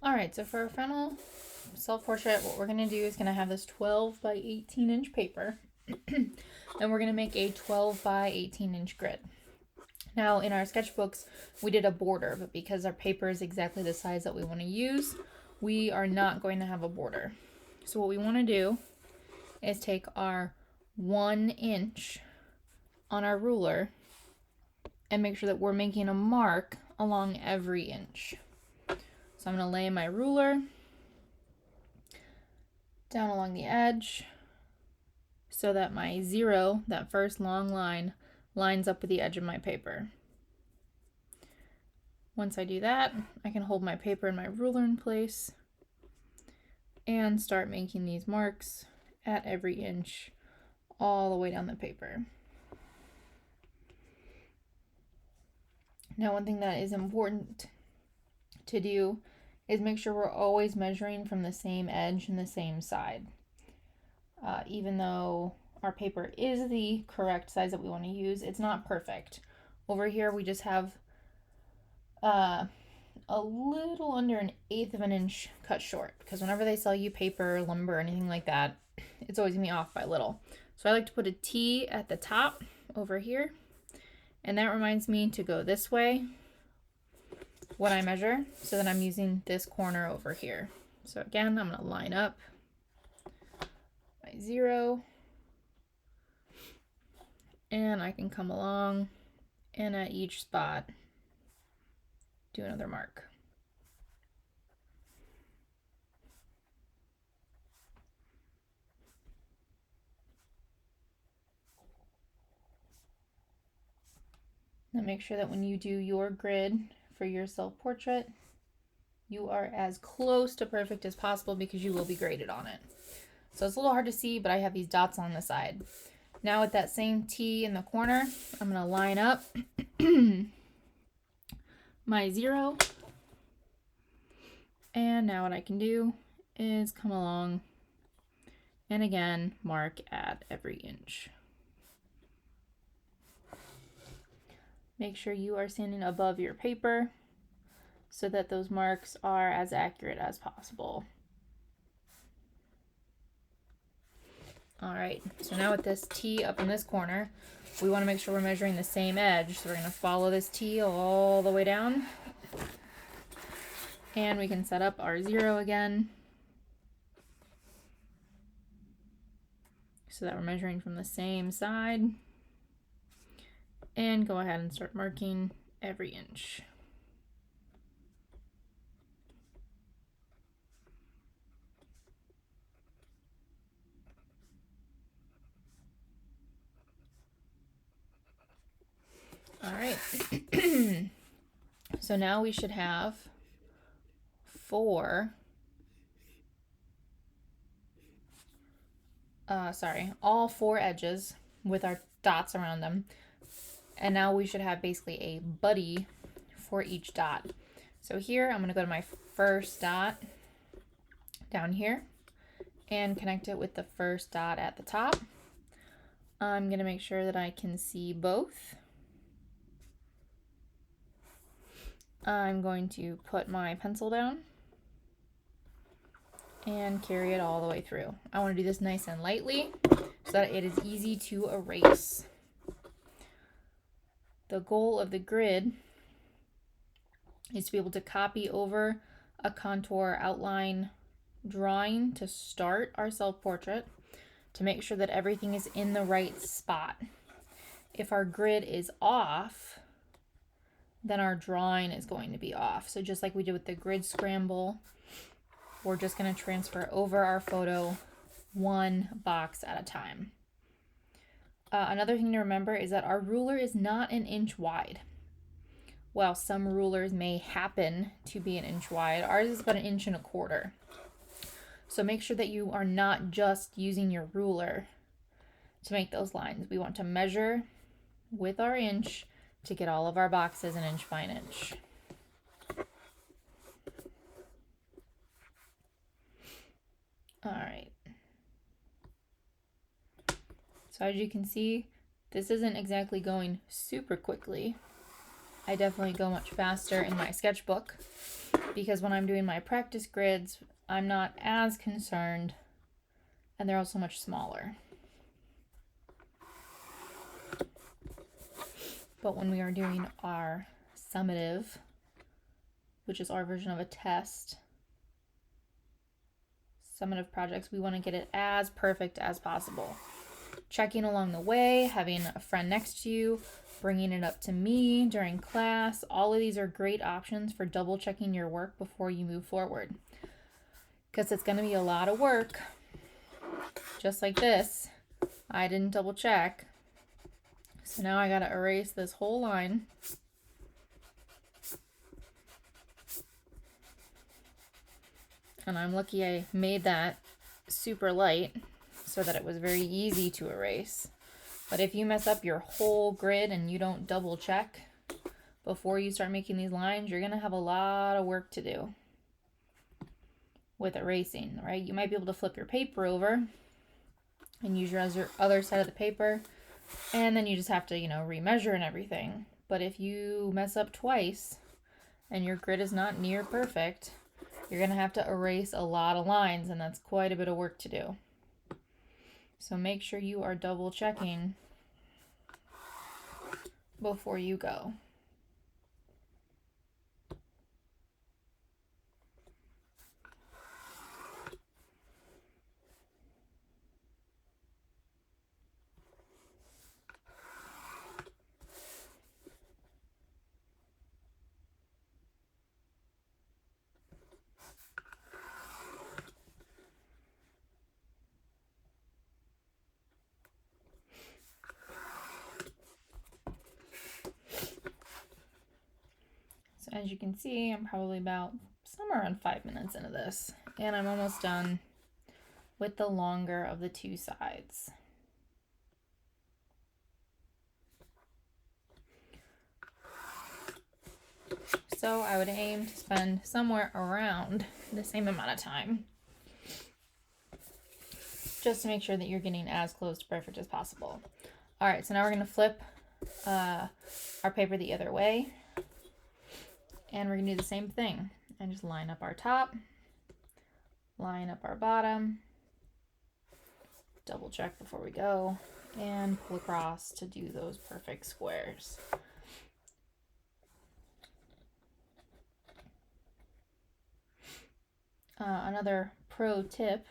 All right, so for our final self-portrait, what we're gonna do is gonna have this 12 by 18 inch paper. And we're gonna make a 12 by 18 inch grid. Now in our sketchbooks, we did a border, but because our paper is exactly the size that we wanna use, we are not going to have a border. So what we wanna do is take our 1 inch on our ruler and make sure that we're making a mark along every inch. So I'm going to lay my ruler down along the edge so that my 0, that first long line, lines up with the edge of my paper. Once I do that, I can hold my paper and my ruler in place and start making these marks at every inch all the way down the paper. Now, one thing that is important to do is make sure we're always measuring from the same edge and the same side. Even though our paper is the correct size that we want to use, it's not perfect. Over here we just have a little under an 1/8 of an inch cut short, because whenever they sell you paper, lumber, or anything like that, it's always gonna be off by a little. So I like to put a T at the top over here, and that reminds me to go this way when I measure, so that I'm using this corner over here. So again, I'm gonna line up my 0, and I can come along and at each spot do another mark. Now make sure that when you do your grid for your self-portrait, you are as close to perfect as possible, because you will be graded on it. So it's a little hard to see, but I have these dots on the side. Now with that same T in the corner, I'm going to line up my 0. And now what I can do is come along and again mark at every inch. Make sure you are standing above your paper so that those marks are as accurate as possible. All right, so now with this T up in this corner, we want to make sure we're measuring the same edge. So we're going to follow this T all the way down. And we can set up our 0 again, so that we're measuring from the same side. And go ahead and start marking every inch. All right. So now we should have all 4 edges with our dots around them. And now we should have basically a buddy for each dot. So here I'm going to go to my first dot down here and connect it with the first dot at the top. I'm going to make sure that I can see both. I'm going to put my pencil down and carry it all the way through. I want to do this nice and lightly so that it is easy to erase. The goal of the grid is to be able to copy over a contour outline drawing to start our self-portrait, to make sure that everything is in the right spot. If our grid is off, then our drawing is going to be off. So just like we did with the grid scramble, we're just going to transfer over our photo 1 box at a time. Another thing to remember is that our ruler is not 1 inch wide. While some rulers may happen to be 1 inch wide, ours is about 1.25 inches. So make sure that you are not just using your ruler to make those lines. We want to measure with our inch to get all of our boxes 1 inch by 1 inch. All right. So as you can see, this isn't exactly going super quickly. I definitely go much faster in my sketchbook. because when I'm doing my practice grids, I'm not as concerned, and they're also much smaller. But when we are doing our summative, which is our version of a test, summative projects, we want to get it as perfect as possible. Checking along the way, having a friend next to you, bringing it up to me during class. All of these are great options for double checking your work before you move forward. Because it's going to be a lot of work. Just like this, I didn't double check. So now I got to erase this whole line. And I'm lucky I made that super light so that it was very easy to erase. But if you mess up your whole grid and you don't double check before you start making these lines, you're going to have a lot of work to do with erasing, right? You might be able to flip your paper over and use your other side of the paper, and then you just have to, remeasure and everything. But if you mess up twice and your grid is not near perfect, you're going to have to erase a lot of lines, and that's quite a bit of work to do. So make sure you are double checking before you go. So as you can see, I'm probably about somewhere around 5 minutes into this, and I'm almost done with the longer of the two sides. So I would aim to spend somewhere around the same amount of time, just to make sure that you're getting as close to perfect as possible. All right, so now we're going to flip our paper the other way, and we're going to do the same thing and just line up our top, line up our bottom, double check before we go, and pull across to do those perfect squares. Another pro tip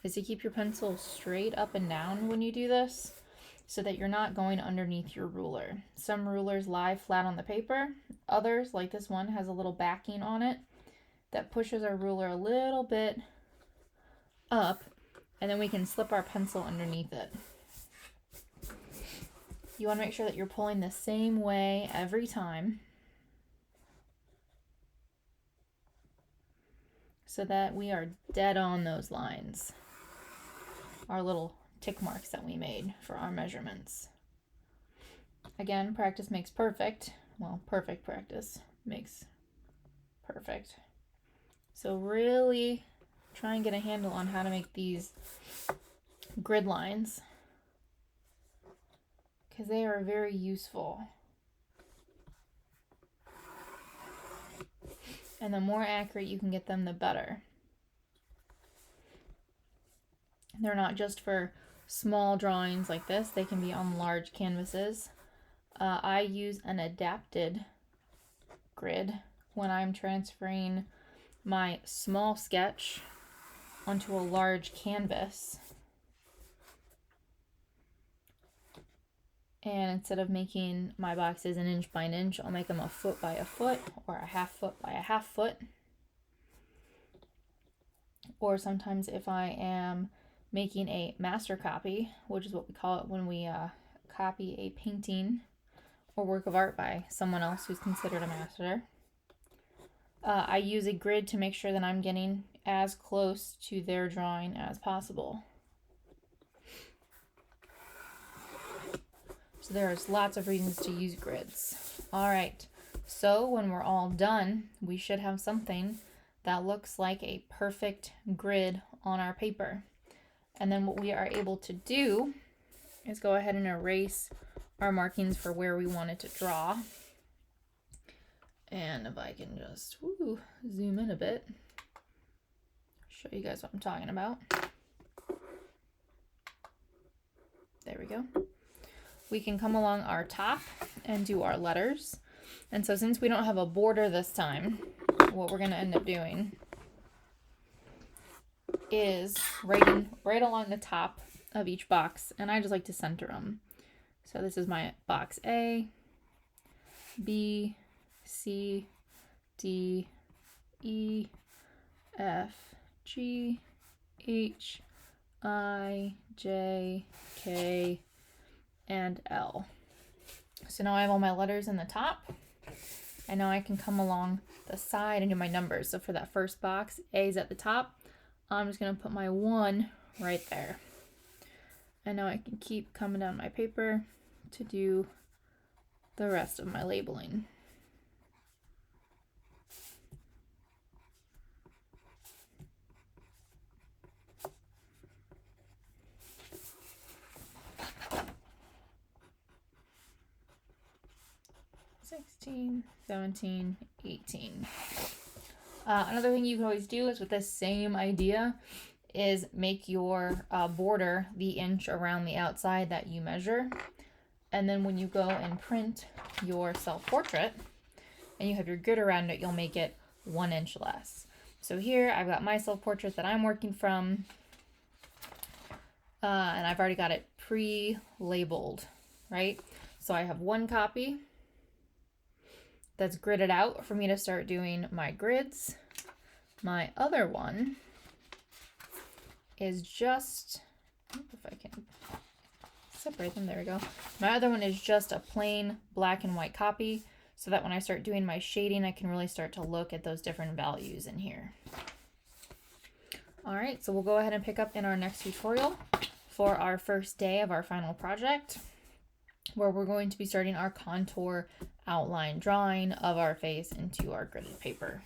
is to keep your pencil straight up and down when you do this, so that you're not going underneath your ruler. Some rulers lie flat on the paper. Others, like this one, has a little backing on it that pushes our ruler a little bit up, and then we can slip our pencil underneath it. You want to make sure that you're pulling the same way every time, so that we are dead on those lines, our little tick marks that we made for our measurements. Again, practice makes perfect. Well, perfect practice makes perfect. So really try and get a handle on how to make these grid lines, because they are very useful. And the more accurate you can get them, the better. They're not just for small drawings like this. They can be on large canvases. I use an adapted grid when I'm transferring my small sketch onto a large canvas. And instead of making my boxes an inch by an inch, I'll make them a foot by a foot, or a half foot by a half foot. Or sometimes if I am making a master copy, which is what we call it when we copy a painting or work of art by someone else who's considered a master, I use a grid to make sure that I'm getting as close to their drawing as possible. So there's lots of reasons to use grids. All right, so when we're all done, we should have something that looks like a perfect grid on our paper. And then what we are able to do is go ahead and erase our markings for where we wanted to draw. And if I can just zoom in a bit, show you guys what I'm talking about. There we go. We can come along our top and do our letters. And so since we don't have a border this time, what we're gonna end up doing is writing right along the top of each box, and I just like to center them. So this is my box A, B, C, D, E, F, G, H, I, J, K, and L. So now I have all my letters in the top, and now I can come along the side and do my numbers. So for that first box, A is at the top. I'm just gonna put my 1 right there. And now I can keep coming down my paper to do the rest of my labeling. $16, $17, $18. Another thing you can always do is with this same idea is make your border the inch around the outside that you measure. And then when you go and print your self-portrait and you have your grid around it, you'll make it 1 inch less. So here I've got my self-portrait that I'm working from, and I've already got it pre-labeled, right? So I have 1 copy that's gridded out for me to start doing my grids. My other one is just, if I can separate them, there we go. My other one is just a plain black and white copy, so that when I start doing my shading, I can really start to look at those different values in here. All right, so we'll go ahead and pick up in our next tutorial for our first day of our final project, where we're going to be starting our contour outline drawing of our face into our gridded paper.